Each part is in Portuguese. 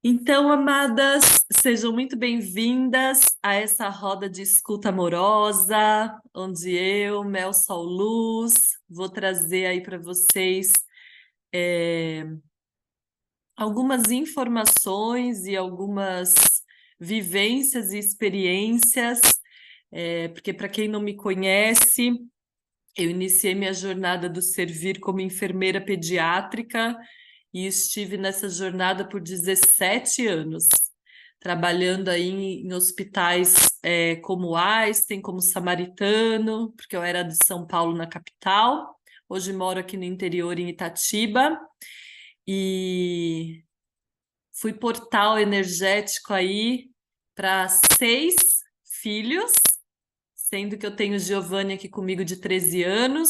Então, amadas, sejam muito bem-vindas a essa roda de escuta amorosa, onde eu, Mel Sol Luz, vou trazer aí para vocês é, algumas informações e algumas vivências e experiências, porque para quem não me conhece, eu iniciei minha jornada do servir como enfermeira pediátrica e estive nessa jornada por 17 anos, trabalhando aí em hospitais como Einstein, como Samaritano, porque eu era de São Paulo, na capital. Hoje moro aqui no interior, em Itatiba, e fui portal energético aí para 6 filhos, sendo que eu tenho Giovanni aqui comigo de 13 anos,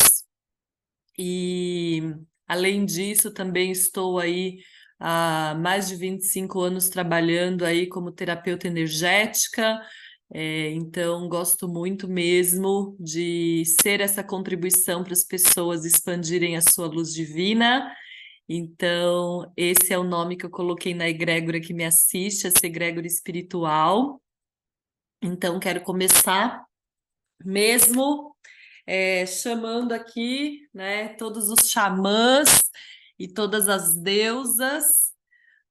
e além disso, também estou aí há mais de 25 anos trabalhando aí como terapeuta energética. Então gosto muito mesmo de ser essa contribuição para as pessoas expandirem a sua luz divina. Então, esse é o nome que eu coloquei na egrégora que me assiste, essa egrégora espiritual. Então, quero começar mesmo chamando aqui, né, todos os xamãs e todas as deusas,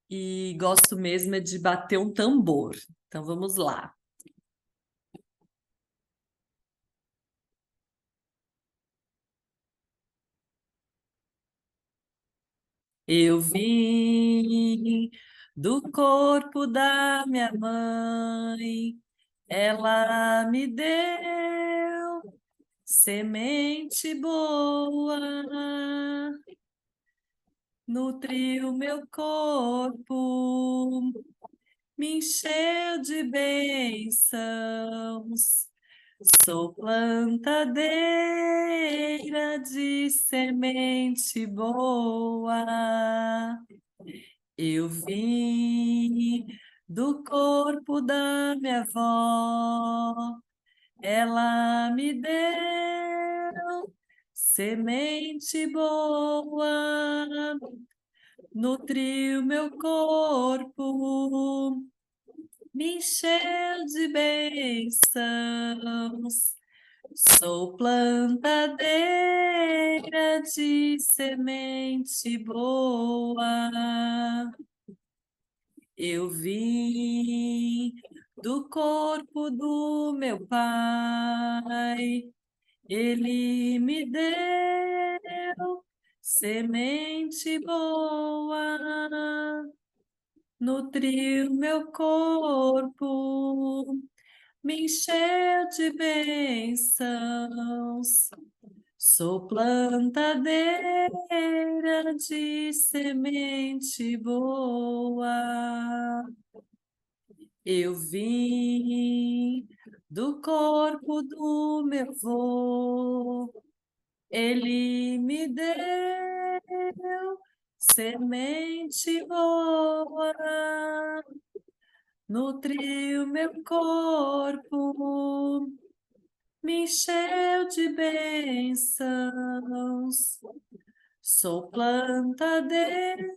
e gosto mesmo é de bater um tambor. Então vamos lá. Eu vim do corpo da minha mãe, ela me deu semente boa, nutriu meu corpo, me encheu de bênçãos. Sou plantadeira de semente boa. Eu vim do corpo da minha avó. Ela me deu semente boa, nutriu meu corpo, me encheu de bênçãos. Sou plantadeira de semente boa. Eu vim do corpo do meu pai. Ele me deu semente boa, nutriu meu corpo, me encheu de bênçãos. Sou plantadeira de semente boa. Eu vim do corpo do meu vô. Ele me deu semente boa, nutriu meu corpo, me encheu de bênçãos. Sou plantadeira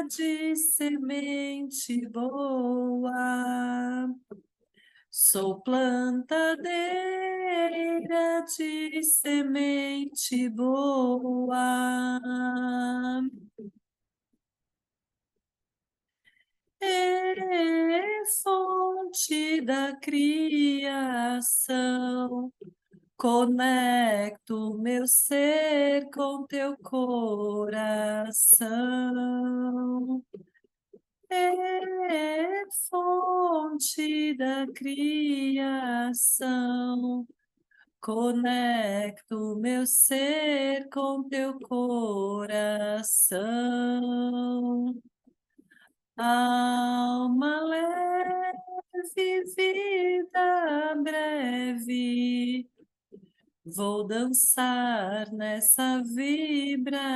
de semente boa. Sou plantadeira de semente boa. É fonte da criação. Conecto meu ser com teu coração. É fonte da criação. Conecto meu ser com teu coração. Alma leve, vida breve, vou dançar nessa vibração.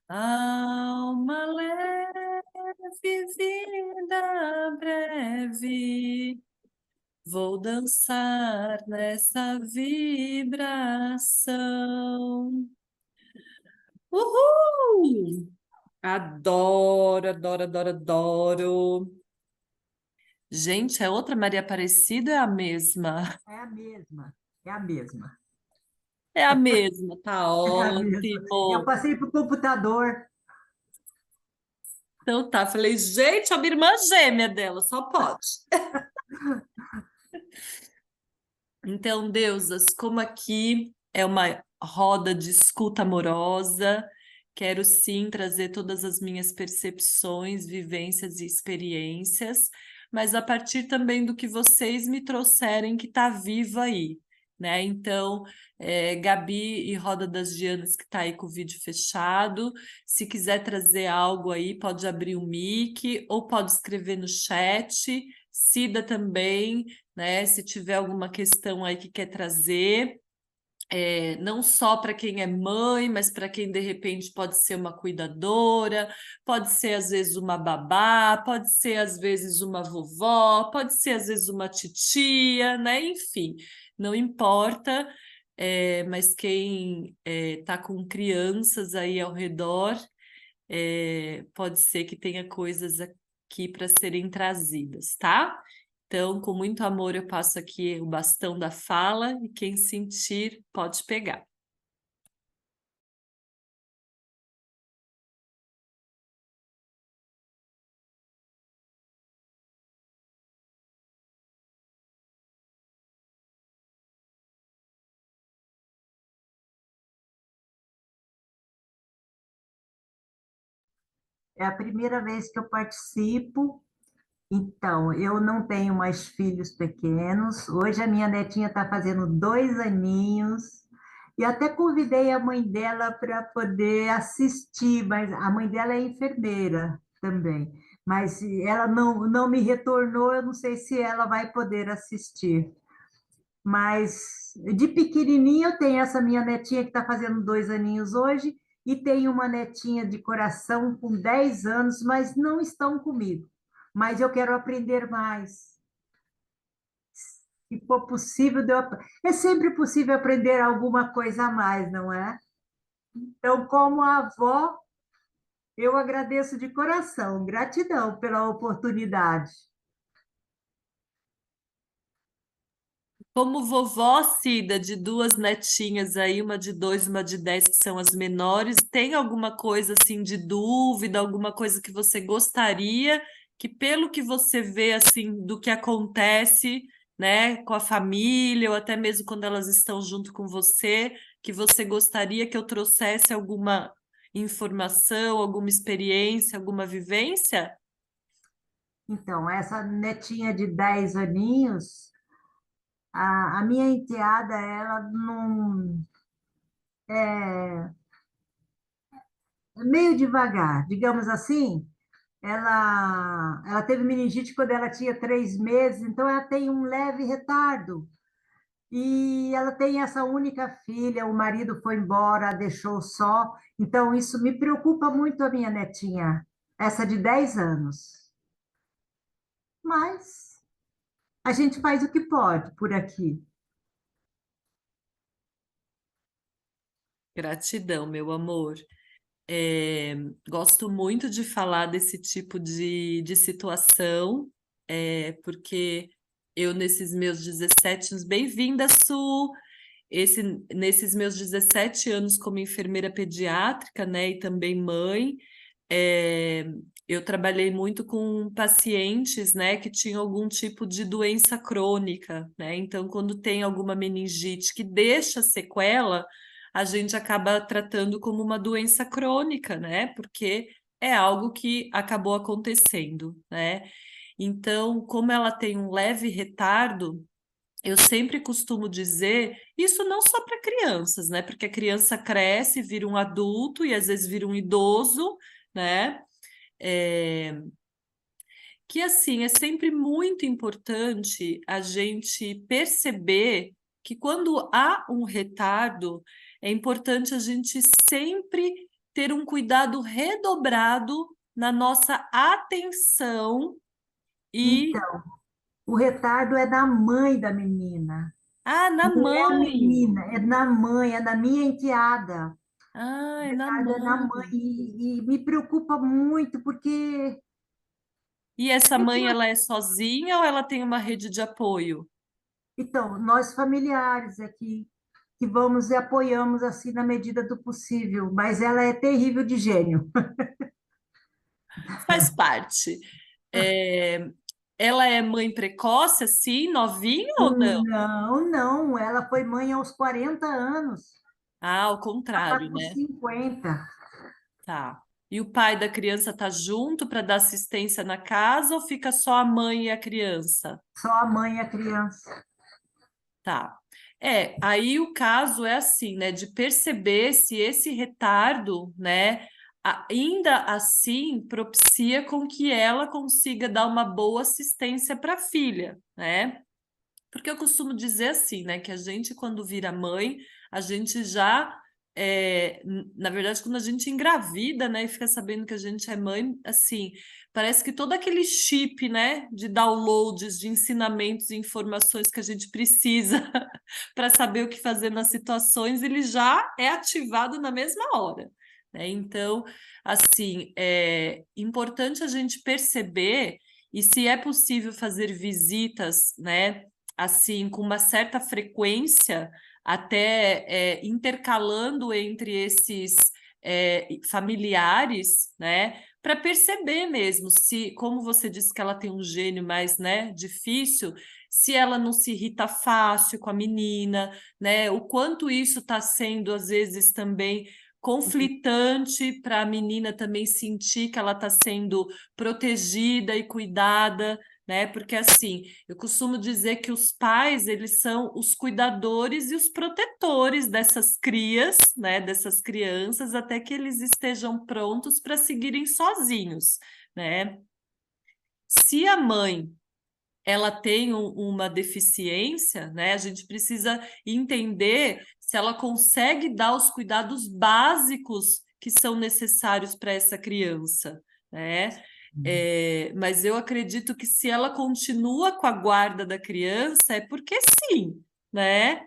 Alma leve, vida breve, vou dançar nessa vibração. Uhul! Adoro, adoro, adoro, adoro. Gente, é outra Maria Aparecida ou é a mesma? É a mesma, é a mesma, É a mesma, tá é a mesma. Eu ótimo. passei para o computador. Então tá, falei, gente, a minha irmã gêmea dela, só pode. Então, deusas, como aqui é uma roda de escuta amorosa, quero sim trazer todas as minhas percepções, vivências e experiências, mas a partir também do que vocês me trouxerem que está viva aí, né? Então, Gabi e Roda das Dianas, que está aí com o vídeo fechado, se quiser trazer algo aí, pode abrir o mic ou pode escrever no chat. Cida também, né? Se tiver alguma questão aí que quer trazer, não só para quem é mãe, mas para quem de repente pode ser uma cuidadora, pode ser às vezes uma babá, pode ser às vezes uma vovó, pode ser às vezes uma titia, né? Enfim, não importa. Mas quem está com crianças aí ao redor, pode ser que tenha coisas aqui para serem trazidas, tá? Então, com muito amor, eu passo aqui o bastão da fala e quem sentir pode pegar. É a primeira vez que eu participo. Então, eu não tenho mais filhos pequenos. Hoje a minha netinha está fazendo 2 aninhos. E até convidei a mãe dela para poder assistir, mas a mãe dela é enfermeira também. Mas ela não me retornou, eu não sei se ela vai poder assistir. Mas de pequenininha eu tenho essa minha netinha que está fazendo 2 aninhos hoje, e tenho uma netinha de coração com 10 anos, mas não estão comigo. Mas eu quero aprender mais. Se for possível, é sempre possível aprender alguma coisa a mais, não é? Então, como avó, eu agradeço de coração, gratidão pela oportunidade. Como vovó Cida, de duas netinhas aí, uma de 2, uma de 10, que são as menores, tem alguma coisa assim de dúvida, alguma coisa que você gostaria, que pelo que você vê assim do que acontece, né, com a família, ou até mesmo quando elas estão junto com você, que você gostaria que eu trouxesse alguma informação, alguma experiência, alguma vivência? Então, essa netinha de 10 aninhos, a minha enteada, ela não é meio devagar, digamos assim. Ela teve meningite quando ela tinha 3 meses, então ela tem um leve retardo. E ela tem essa única filha, o marido foi embora, a deixou só. Então, isso me preocupa muito a minha netinha, essa de 10 anos. Mas a gente faz o que pode por aqui. Gratidão, meu amor. É, gosto muito de falar desse tipo de situação, porque eu, nesses meus 17 anos, bem-vinda, Su! Nesses meus 17 anos como enfermeira pediátrica, né, e também mãe, é, eu trabalhei muito com pacientes, né, que tinham algum tipo de doença crônica, né? Então, quando tem alguma meningite que deixa sequela, a gente acaba tratando como uma doença crônica, né? Porque é algo que acabou acontecendo, né? Então, como ela tem um leve retardo, eu sempre costumo dizer, isso não só para crianças, né? Porque a criança cresce, vira um adulto e às vezes vira um idoso, né? É, que assim é sempre muito importante a gente perceber que quando há um retardo, é importante a gente sempre ter um cuidado redobrado na nossa atenção e Então, o retardo é da mãe da menina, na não é a mãe. menina, é na mãe, é da minha enteada. Ai, na Cada na mãe, mãe. e me preocupa muito, porque E essa sempre mãe, ela é sozinha ou ela tem uma rede de apoio? então, nós familiares aqui que vamos e apoiamos assim na medida do possível, mas ela é terrível de gênio. Faz parte. É, ela é mãe precoce, assim, novinha ou não? Não, não, ela foi mãe aos 40 anos, Ah, ao ela está contrário, com né? 50. Tá. E o pai da criança tá junto para dar assistência na casa ou fica só a mãe e a criança? Só a mãe e a criança. Tá. É, aí o caso é assim, né, de perceber se esse retardo, né, ainda assim propicia com que ela consiga dar uma boa assistência para a filha, né? Porque eu costumo dizer assim, né, que a gente, quando vira mãe, a gente já, na verdade, quando a gente engravida, né, e fica sabendo que a gente é mãe, assim, parece que todo aquele chip, né, de downloads, de ensinamentos e informações que a gente precisa para saber o que fazer nas situações, ele já é ativado na mesma hora. Né? Então, assim, é importante a gente perceber e se é possível fazer visitas, né? Assim, com uma certa frequência, até intercalando entre esses familiares, né? Para perceber mesmo se, como você disse que ela tem um gênio mais, né, difícil, se ela não se irrita fácil com a menina, né? O quanto isso está sendo, às vezes, também conflitante para a menina também sentir que ela está sendo protegida e cuidada, né? Porque assim, eu costumo dizer que os pais, eles são os cuidadores e os protetores dessas crias, né, dessas crianças, até que eles estejam prontos para seguirem sozinhos, né? Se a mãe ela tem uma deficiência, né? A gente precisa entender se ela consegue dar os cuidados básicos que são necessários para essa criança, né? Mas eu acredito que se ela continua com a guarda da criança, é porque sim, né?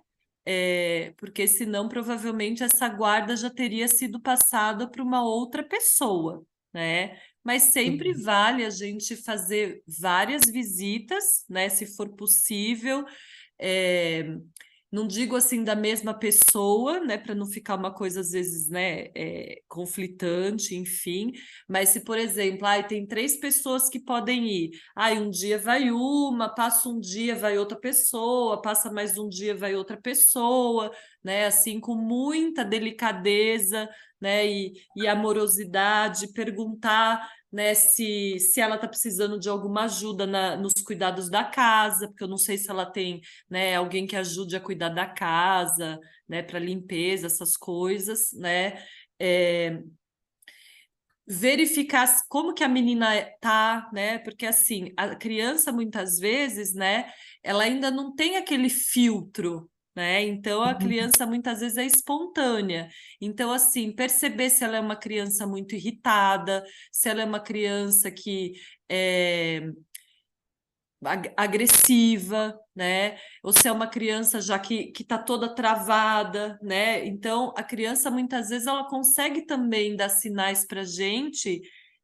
Porque senão provavelmente essa guarda já teria sido passada para uma outra pessoa, né? Mas sempre vale a gente fazer várias visitas, né? Se for possível. É, não digo assim da mesma pessoa, né, para não ficar uma coisa às vezes, né, conflitante, enfim. Mas se, por exemplo, tem 3 pessoas que podem ir, um dia vai uma, passa um dia vai outra pessoa, passa mais um dia vai outra pessoa, né, assim com muita delicadeza, né, e amorosidade, perguntar né, se ela está precisando de alguma ajuda nos cuidados da casa, porque eu não sei se ela tem né, alguém que ajude a cuidar da casa, né, para limpeza, essas coisas, né? É, verificar como que a menina tá, né? Porque assim, a criança muitas vezes, né, ela ainda não tem aquele filtro, né? Então a criança muitas vezes é espontânea. Então assim, perceber se ela é uma criança muito irritada, se ela é uma criança que é, agressiva, né? Ou se é uma criança já que está toda travada, né? Então, a criança muitas vezes ela consegue também dar sinais para a gente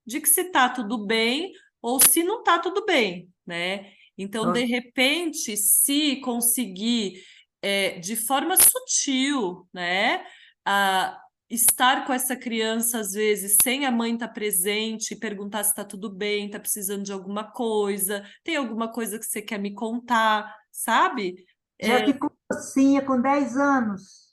de que se está tudo bem ou se não está tudo bem, né? Então, de repente, se conseguir de forma sutil, né? Estar com essa criança, às vezes, sem a mãe estar presente, perguntar se está tudo bem, está precisando de alguma coisa, tem alguma coisa que você quer me contar, sabe? Já É, ficou mocinha com 10 anos.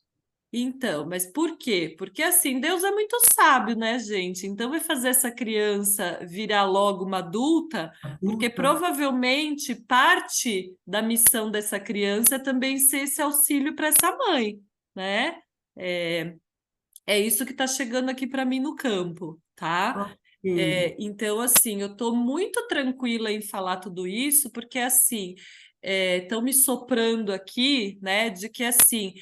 então, mas por quê? Porque assim, Deus é muito sábio, né, gente? Então vai fazer essa criança virar logo uma adulta, porque Adulta. provavelmente parte da missão dessa criança é também ser esse auxílio para essa mãe, né? É, é isso que está chegando aqui para mim no campo, tá? Ok. Então, assim, eu estou muito tranquila em falar tudo isso, porque, assim, estão me soprando aqui, né, de que, assim,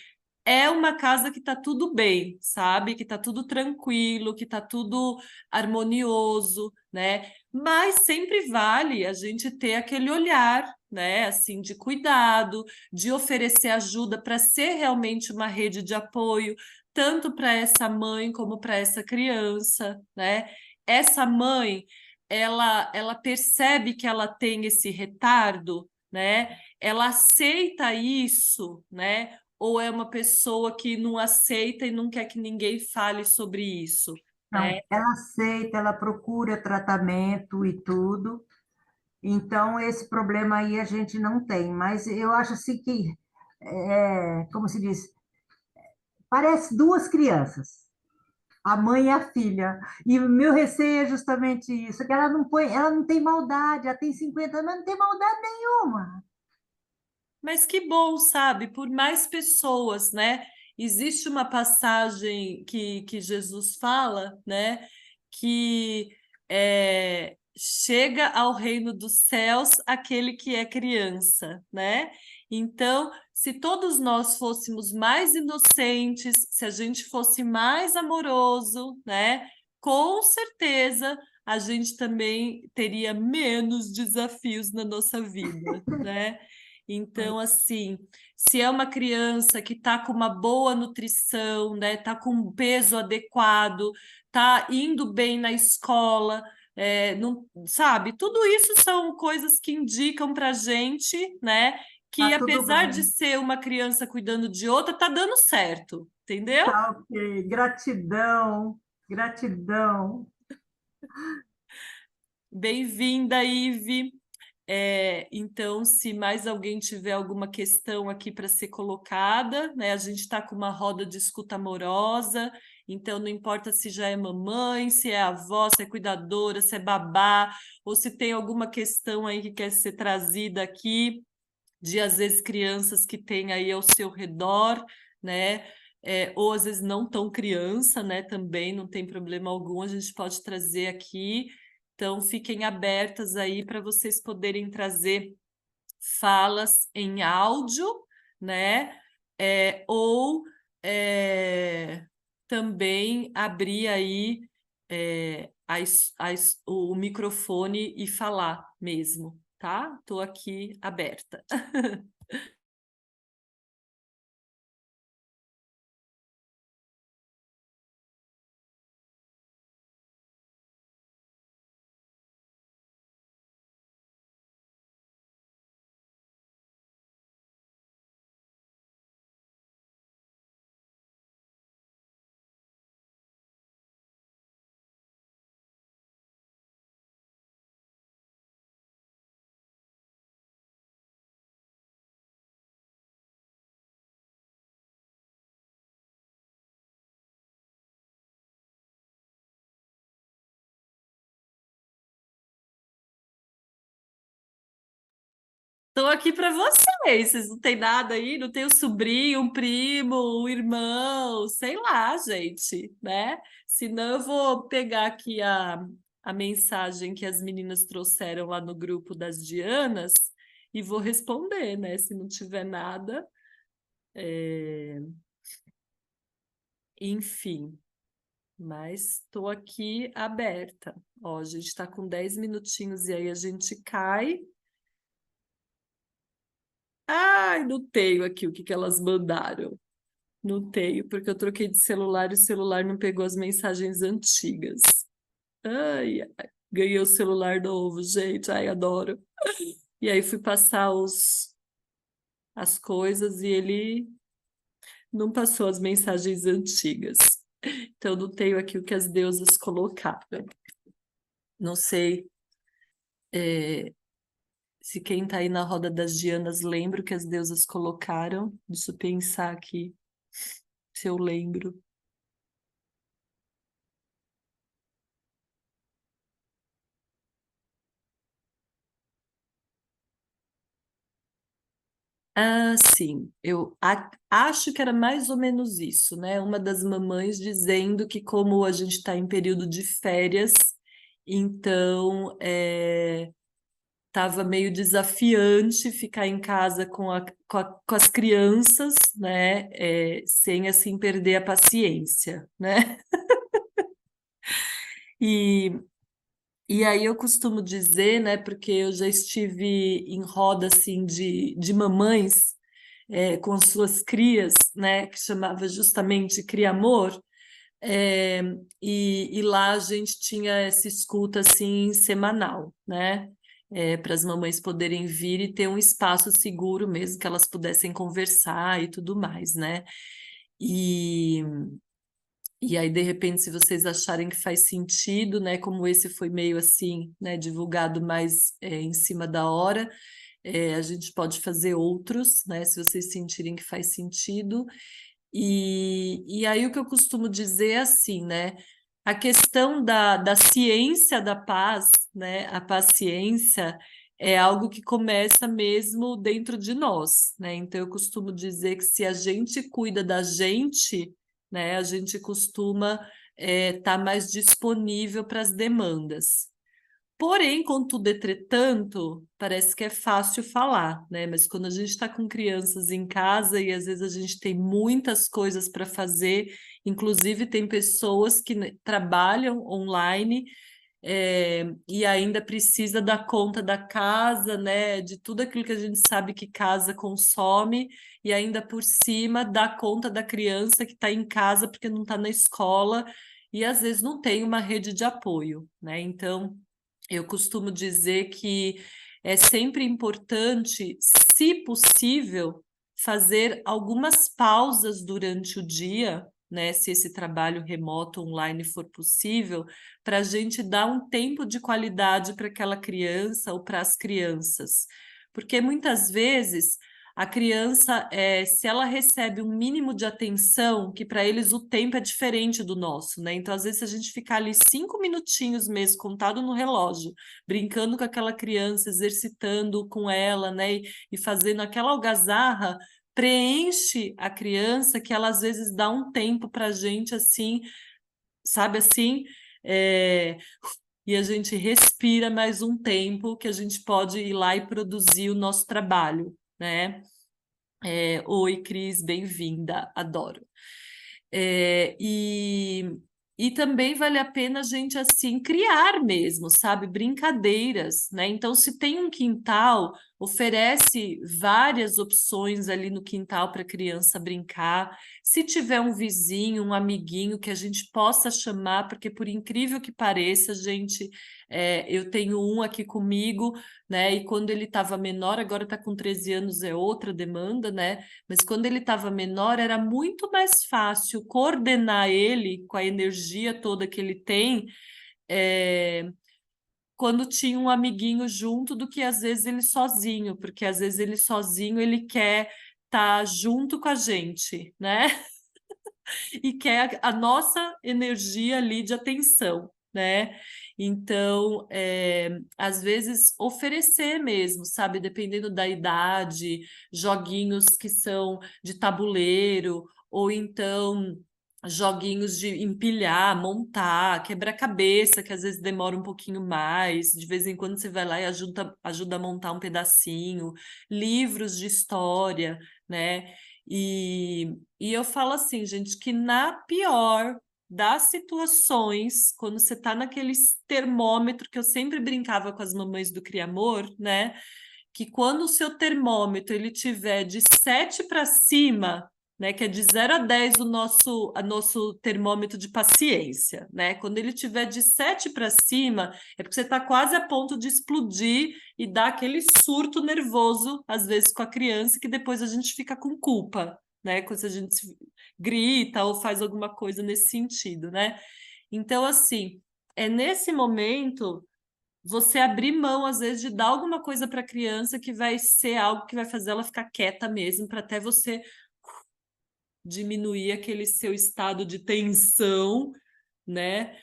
é uma casa que está tudo bem, sabe? Que está tudo tranquilo, que está tudo harmonioso, né? Mas sempre vale a gente ter aquele olhar, né? Assim, de cuidado, de oferecer ajuda para ser realmente uma rede de apoio, tanto para essa mãe como para essa criança, né? Essa mãe, ela percebe que ela tem esse retardo, né? Ela aceita isso, né? Ou é uma pessoa que não aceita e não quer que ninguém fale sobre isso, né? Não, ela aceita, ela procura tratamento e tudo. Então, esse problema aí a gente não tem. Mas eu acho assim que, como se diz, parece duas crianças, a mãe e a filha. E o meu receio é justamente isso, que ela não põe, ela não tem maldade, ela tem 50 anos, mas não tem maldade nenhuma. Mas que bom, sabe? Por mais pessoas, né? Existe uma passagem que Jesus fala, né? Que chega ao reino dos céus aquele que é criança, né? Então, se todos nós fôssemos mais inocentes, se a gente fosse mais amoroso, né? Com certeza a gente também teria menos desafios na nossa vida, né? Então, assim, se é uma criança que está com uma boa nutrição, né, está com um peso adequado, está indo bem na escola, não, sabe? Tudo isso são coisas que indicam para a gente, né, que Tá tudo apesar de bem. ser uma criança cuidando de outra, tá dando certo, entendeu? Tá ok. Gratidão, gratidão. Bem-vinda, Ive. Então, se mais alguém tiver alguma questão aqui para ser colocada, né? A gente está com uma roda de escuta amorosa, então não importa se já é mamãe, se é avó, se é cuidadora, se é babá, ou se tem alguma questão aí que quer ser trazida aqui, de às vezes crianças que tem aí ao seu redor, né? Ou às vezes não tão criança, né? Também não tem problema algum, a gente pode trazer aqui. Então, fiquem abertas aí para vocês poderem trazer falas em áudio, né? Ou também abrir aí o microfone e falar mesmo, tá? Estou aqui aberta. Estou aqui para vocês. Vocês não têm nada aí? Não tem um sobrinho, um primo, um irmão, sei lá, gente, né? Senão eu vou pegar aqui a mensagem que as meninas trouxeram lá no grupo das Dianas e vou responder, né? Se não tiver nada. Enfim, mas estou aqui aberta. Ó, a gente está com 10 minutinhos e aí a gente cai. Ai, não tenho aqui o que elas mandaram. Não tenho, porque eu troquei de celular e o celular não pegou as mensagens antigas. Ai, ai, ganhei o celular novo, gente. Ai, adoro. E aí fui passar as coisas e ele não passou as mensagens antigas. Então, não tenho aqui o que as deusas colocaram. Não sei se quem está aí na roda das Dianas lembra o que as deusas colocaram. Deixa eu pensar aqui se eu lembro. Ah, sim, acho que era mais ou menos isso, né? Uma das mamães dizendo que, como a gente está em período de férias, então estava meio desafiante ficar em casa com as crianças, né? Sem assim perder a paciência, né? E, e aí eu costumo dizer, né? Porque eu já estive em roda assim de mamães. com as suas crias, né, que chamava justamente Cria Amor, é, e lá a gente tinha essa escuta assim semanal, né? Para as mamães poderem vir e ter um espaço seguro mesmo, que elas pudessem conversar e tudo mais, né? E, e aí, de repente, se vocês acharem que faz sentido, né? Como esse foi meio assim, né, divulgado mais em cima da hora, a gente pode fazer outros, né? Se vocês sentirem que faz sentido. E aí o que eu costumo dizer é assim, né? A questão da ciência da paz, né? A paciência é algo que começa mesmo dentro de nós, né? Então eu costumo dizer que se a gente cuida da gente, né? A gente costuma estar mais disponível para as demandas. Porém, contudo, entretanto, parece que é fácil falar, né? Mas quando a gente está com crianças em casa e às vezes a gente tem muitas coisas para fazer, inclusive tem pessoas que trabalham online, e ainda precisa dar conta da casa, né? De tudo aquilo que a gente sabe que casa consome, e ainda por cima dar conta da criança que está em casa porque não está na escola, e às vezes não tem uma rede de apoio, né? Então. Eu costumo dizer que é sempre importante, se possível, fazer algumas pausas durante o dia, né? Se esse trabalho remoto online for possível, para a gente dar um tempo de qualidade para aquela criança ou para as crianças. Porque muitas vezes a criança, se ela recebe um mínimo de atenção, que para eles o tempo é diferente do nosso, né? Então, às vezes, se a gente ficar ali 5 minutinhos mesmo, contado no relógio, brincando com aquela criança, exercitando com ela, né? E fazendo aquela algazarra, preenche a criança, que ela às vezes dá um tempo para a gente assim, sabe assim? É, e a gente respira mais um tempo que a gente pode ir lá e produzir o nosso trabalho, né? Oi, Cris, bem-vinda, adoro. É, e também vale a pena a gente, assim, criar mesmo, sabe? Brincadeiras, né? Então, se tem um quintal, oferece várias opções ali no quintal para a criança brincar. Se tiver um vizinho, um amiguinho que a gente possa chamar, porque por incrível que pareça, gente, eu tenho um aqui comigo, né? E quando ele estava menor, agora está com 13 anos, é outra demanda, né? Mas quando ele estava menor, era muito mais fácil coordenar ele com a energia toda que ele tem, é, quando tinha um amiguinho junto, do que às vezes ele sozinho, porque às vezes ele sozinho ele quer estar junto com a gente, né? E quer a nossa energia ali de atenção, né? Então, às vezes oferecer mesmo, sabe? Dependendo da idade, joguinhos que são de tabuleiro, ou então joguinhos de empilhar, montar, quebra-cabeça, que às vezes demora um pouquinho mais, de vez em quando você vai lá e ajuda a montar um pedacinho, livros de história, né? E eu falo assim, gente, que na pior das situações, quando você tá naquele termômetro que eu sempre brincava com as mamães do Criamor, né? Que quando o seu termômetro ele tiver de 7 para cima, né, que é de 0 a 10 o nosso termômetro de paciência, né? Quando ele tiver de 7 para cima, é porque você está quase a ponto de explodir e dar aquele surto nervoso, às vezes, com a criança, que depois a gente fica com culpa, né? Quando a gente grita ou faz alguma coisa nesse sentido, né? Então, assim, é nesse momento você abrir mão, às vezes, de dar alguma coisa para a criança que vai ser algo que vai fazer ela ficar quieta mesmo, para até você diminuir aquele seu estado de tensão, né?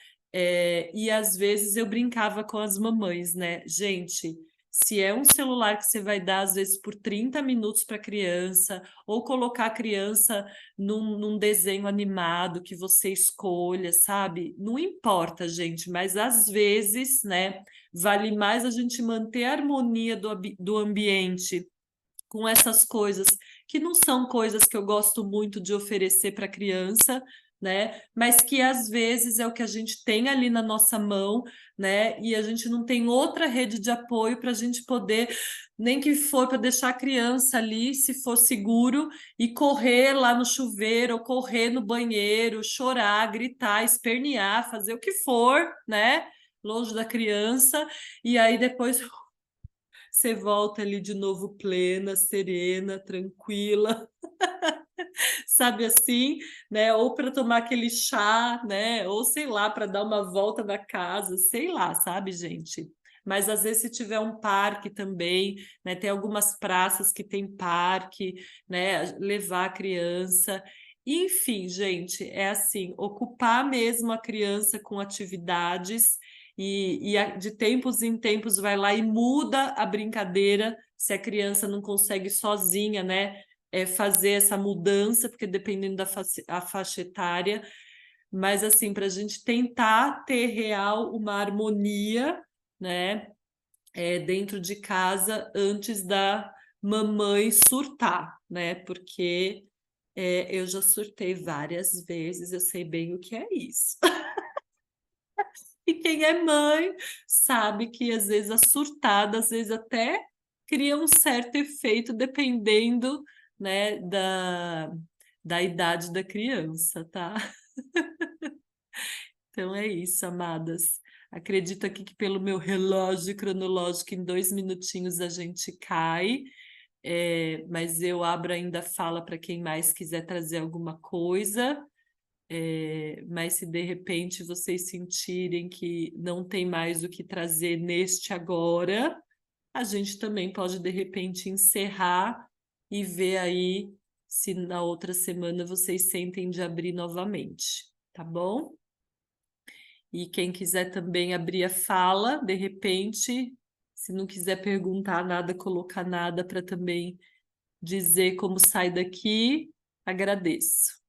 E às vezes eu brincava com as mamães, né? Gente, se é um celular que você vai dar, às vezes, por 30 minutos para a criança, ou colocar a criança num desenho animado que você escolha, sabe? Não importa, gente, mas às vezes, né, vale mais a gente manter a harmonia do ambiente com essas coisas que não são coisas que eu gosto muito de oferecer para criança, né? Mas que às vezes é o que a gente tem ali na nossa mão, né? E a gente não tem outra rede de apoio para a gente poder, nem que for para deixar a criança ali, se for seguro, e correr lá no chuveiro, ou correr no banheiro, chorar, gritar, espernear, fazer o que for, né? Longe da criança, e aí depois você volta ali de novo plena, serena, tranquila, sabe assim, né? Ou para tomar aquele chá, né? Ou sei lá, para dar uma volta na casa, sei lá, sabe, gente? Mas às vezes se tiver um parque também, né? Tem algumas praças que tem parque, né? Levar a criança. Enfim, gente, é assim, ocupar mesmo a criança com atividades de tempos em tempos vai lá e muda a brincadeira se a criança não consegue sozinha, né? Fazer essa mudança, porque dependendo da a faixa etária, mas assim, para a gente tentar ter real uma harmonia, né, dentro de casa antes da mamãe surtar, né? Porque eu já surtei várias vezes, eu sei bem o que é isso. E quem é mãe sabe que às vezes a surtada, às vezes até cria um certo efeito dependendo, né, da idade da criança, tá? Então é isso, amadas. Acredito aqui que pelo meu relógio cronológico, em 2 minutinhos a gente cai, mas eu abro ainda a fala para quem mais quiser trazer alguma coisa. Mas se de repente vocês sentirem que não tem mais o que trazer neste agora, a gente também pode de repente encerrar e ver aí se na outra semana vocês sentem de abrir novamente, tá bom? E quem quiser também abrir a fala, de repente, se não quiser perguntar nada, colocar nada para também dizer como sai daqui, agradeço.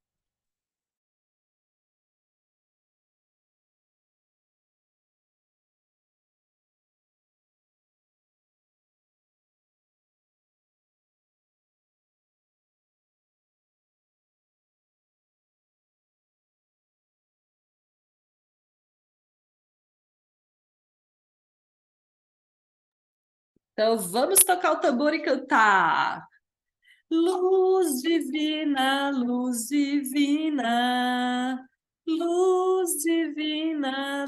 Então, vamos tocar o tambor e cantar. Luz divina, luz divina, luz divina,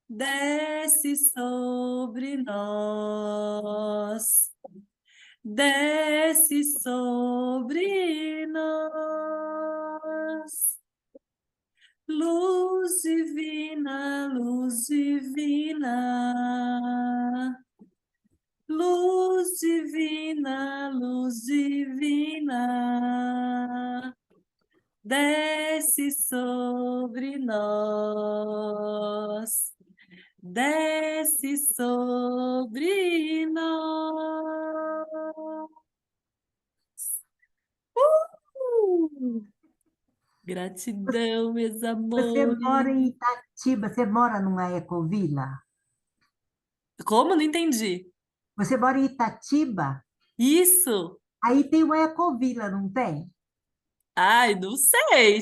desce sobre nós, desce sobre nós. Luz divina, luz divina. Luz divina, luz divina, desce sobre nós, desce sobre nós. Uh! Gratidão, meus Você mora amores. em Itatiba, você mora numa ecovila? Como? Não entendi. Você mora em Itatiba? Isso? Aí tem uma ecovila, não tem? Ai, não sei.